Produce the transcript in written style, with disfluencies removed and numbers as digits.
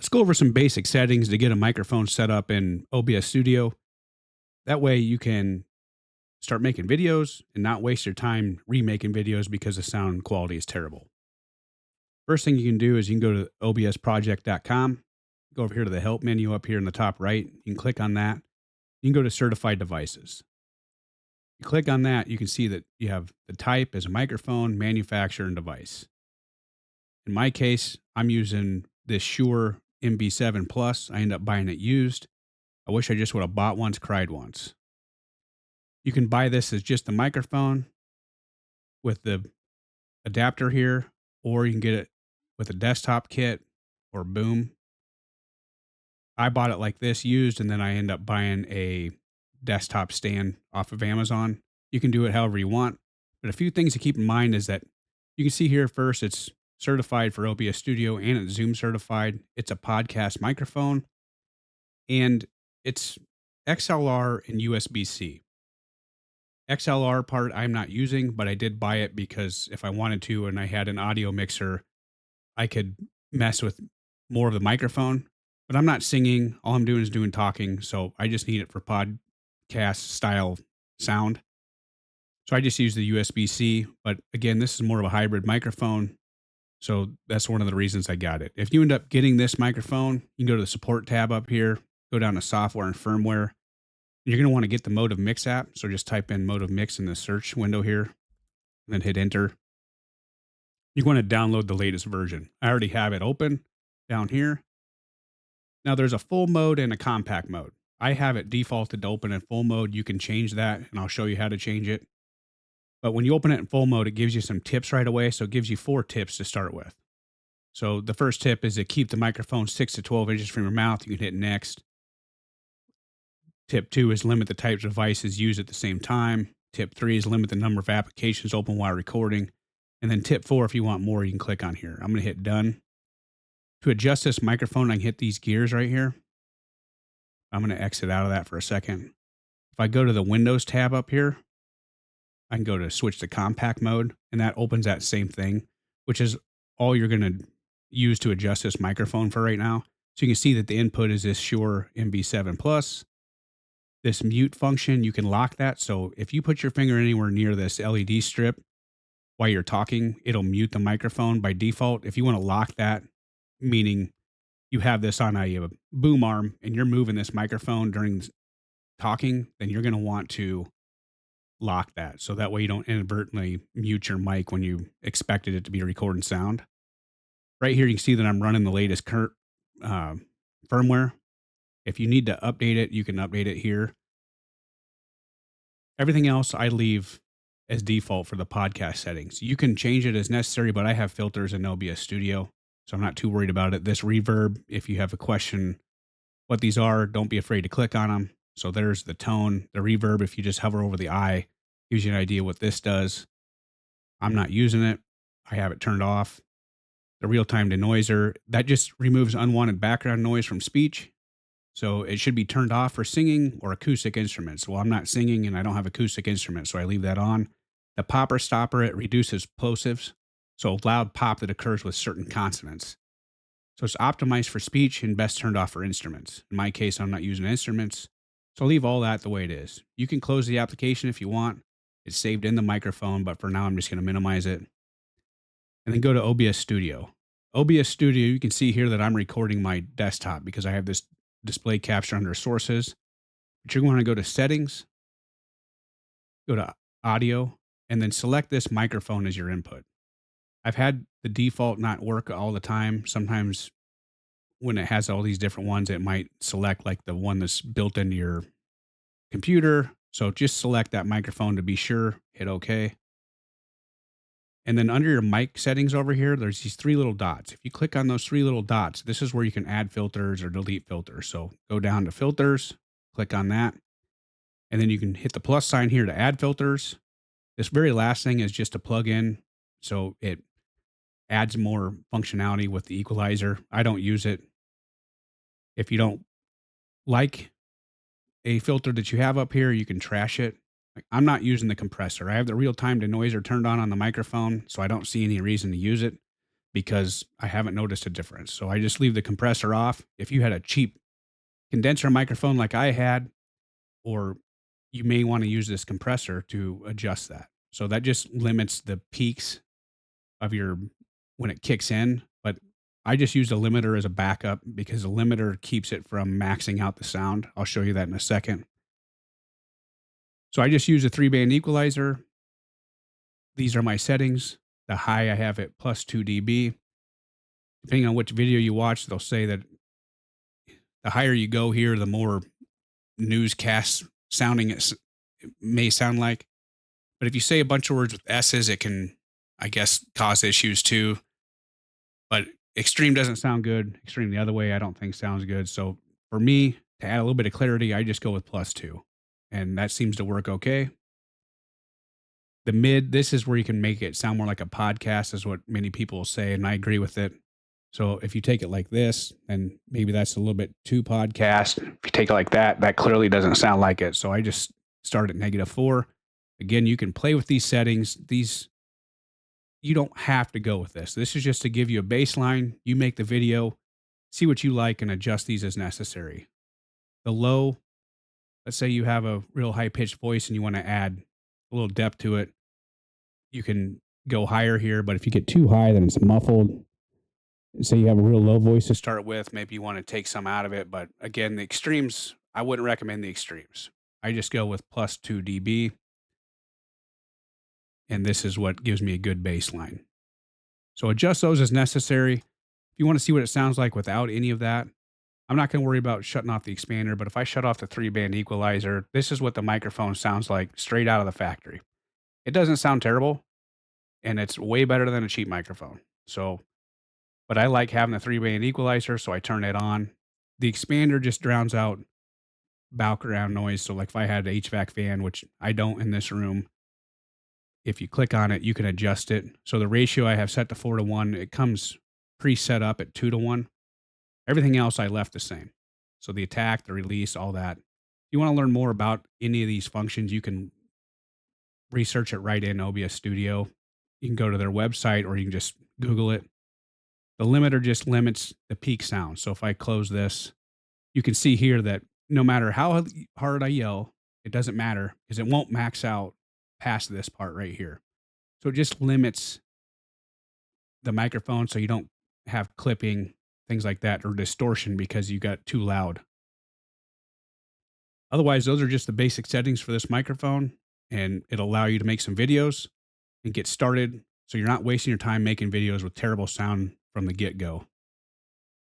Let's go over some basic settings to get a microphone set up in OBS Studio. That way you can start making videos and not waste your time remaking videos because the sound quality is terrible. First thing you can do is you can go to obsproject.com, go over here to the help menu up here in the top right. You can click on that. You can go to certified devices. You click on that, you can see that you have the type as a microphone, manufacturer, and device. In my case, I'm using this Shure MV7 Plus. I end up buying it used. I wish I just would have bought once, cried once. You can buy this as just the microphone with the adapter here, or you can get it with a desktop kit or boom. I bought it like this used, and then I end up buying a desktop stand off of Amazon. You can do it however you want, but a few things to keep in mind is that you can see here first, it's certified for OBS Studio and it's Zoom certified. It's a podcast microphone and it's XLR and USB-C. XLR part I'm not using, but I did buy it because if I wanted to and I had an audio mixer, I could mess with more of the microphone. But I'm not singing. All I'm doing is doing talking. So I just need it for podcast style sound. So I just use the USB-C. But again, this is more of a hybrid microphone. So that's one of the reasons I got it. If you end up getting this microphone, you can go to the support tab up here, go down to software and firmware. You're going to want to get the Motiv Mix app. So just type in Motiv Mix in the search window here and then hit enter. You want to download the latest version. I already have it open down here. Now there's a full mode and a compact mode. I have it defaulted to open in full mode. You can change that and I'll show you how to change it. But when you open it in full mode, it gives you some tips right away. So it gives you 4 tips to start with. So the first tip is to keep the microphone 6 to 12 inches from your mouth. You can hit next. Tip 2 is limit the types of devices used at the same time. Tip 3 is limit the number of applications open while recording. And then tip 4, if you want more, you can click on here. I'm going to hit done. To adjust this microphone, I can hit these gears right here. I'm going to exit out of that for a second. If I go to the Windows tab up here, I can go to switch to compact mode, and that opens that same thing, which is all you're going to use to adjust this microphone for right now. So you can see that the input is this Shure MV7 Plus. This mute function, you can lock that. So if you put your finger anywhere near this LED strip while you're talking, it'll mute the microphone by default. If you want to lock that, meaning you have this on a boom arm and you're moving this microphone during talking, then you're going to want to lock that. So that way you don't inadvertently mute your mic when you expected it to be recording sound. Right here, you can see that I'm running the latest current firmware. If you need to update it, you can update it here. Everything else I leave as default for the podcast settings. You can change it as necessary, but I have filters in OBS Studio, so I'm not too worried about it. This reverb, if you have a question what these are, don't be afraid to click on them. So there's the tone, the reverb. If you just hover over the eye, gives you an idea what this does. I'm not using it. I have it turned off. The real-time denoiser, that just removes unwanted background noise from speech. So it should be turned off for singing or acoustic instruments. Well, I'm not singing and I don't have acoustic instruments, so I leave that on. The popper stopper, it reduces plosives, so loud pop that occurs with certain consonants. So it's optimized for speech and best turned off for instruments. In my case, I'm not using instruments, so I'll leave all that the way it is. You can close the application if you want. It's saved in the microphone, but for now I'm just going to minimize it. And then go to OBS Studio. OBS Studio, you can see here that I'm recording my desktop because I have this display capture under sources. But you're going to go to settings, go to audio, and then select this microphone as your input. I've had the default not work all the time. Sometimes when it has all these different ones, it might select like the one that's built into your computer. So just select that microphone to be sure, hit OK. And then under your mic settings over here, there's these 3 little dots. If you click on those 3 little dots, this is where you can add filters or delete filters. So go down to filters, click on that. And then you can hit the plus sign here to add filters. This very last thing is just to plug in. So it adds more functionality with the equalizer. I don't use it. If you don't like a filter that you have up here, you can trash it. Like, I'm not using the compressor. I have the real-time denoiser turned on the microphone, so I don't see any reason to use it. because I haven't noticed a difference. So I just leave the compressor off. If you had a cheap condenser microphone like I had, or you may want to use this compressor to adjust that. So that just limits the peaks of your when it kicks in. But I just used a limiter as a backup because a limiter keeps it from maxing out the sound. I'll show you that in a second. So I just use a 3-band equalizer. These are my settings. The high I have at plus 2 dB. Depending on which video you watch, they'll say that the higher you go here, the more newscast sounding it may sound like. But if you say a bunch of words with S's, it can, I guess, cause issues too. But extreme doesn't sound good. Extreme the other way, I don't think sounds good. So for me, to add a little bit of clarity, I just go with plus 2. And that seems to work okay. The mid, this is where you can make it sound more like a podcast, is what many people say, and I agree with it. So if you take it like this, then maybe that's a little bit too podcast. If you take it like that, that clearly doesn't sound like it. So I just start at -4. Again, you can play with these settings. You don't have to go with this. This is just to give you a baseline. You make the video, see what you like, and adjust these as necessary. The low, let's say you have a real high pitched voice and you want to add a little depth to it. You can go higher here, but if you get too high, then it's muffled. Say you have a real low voice to start with, maybe you want to take some out of it. But again, the extremes, I wouldn't recommend the extremes. I just go with plus 2 dB, and this is what gives me a good baseline. So adjust those as necessary. If you want to see what it sounds like without any of that, I'm not going to worry about shutting off the expander, but if I shut off the 3-band equalizer, this is what the microphone sounds like straight out of the factory. It doesn't sound terrible, and it's way better than a cheap microphone. So, but I like having the 3-band equalizer, so I turn it on. The expander just drowns out background noise. So like if I had an HVAC fan, which I don't in this room, if you click on it, you can adjust it. So the ratio I have set to 4:1, it comes pre-set up at 2:1. Everything else I left the same. So the attack, the release, all that. If you want to learn more about any of these functions, you can research it right in OBS Studio. You can go to their website or you can just Google it. The limiter just limits the peak sound. So if I close this, you can see here that no matter how hard I yell, it doesn't matter because it won't max out past this part right here. So it just limits the microphone so you don't have clipping, things like that, or distortion because you got too loud. Otherwise, those are just the basic settings for this microphone, and it'll allow you to make some videos and get started so you're not wasting your time making videos with terrible sound from the get-go.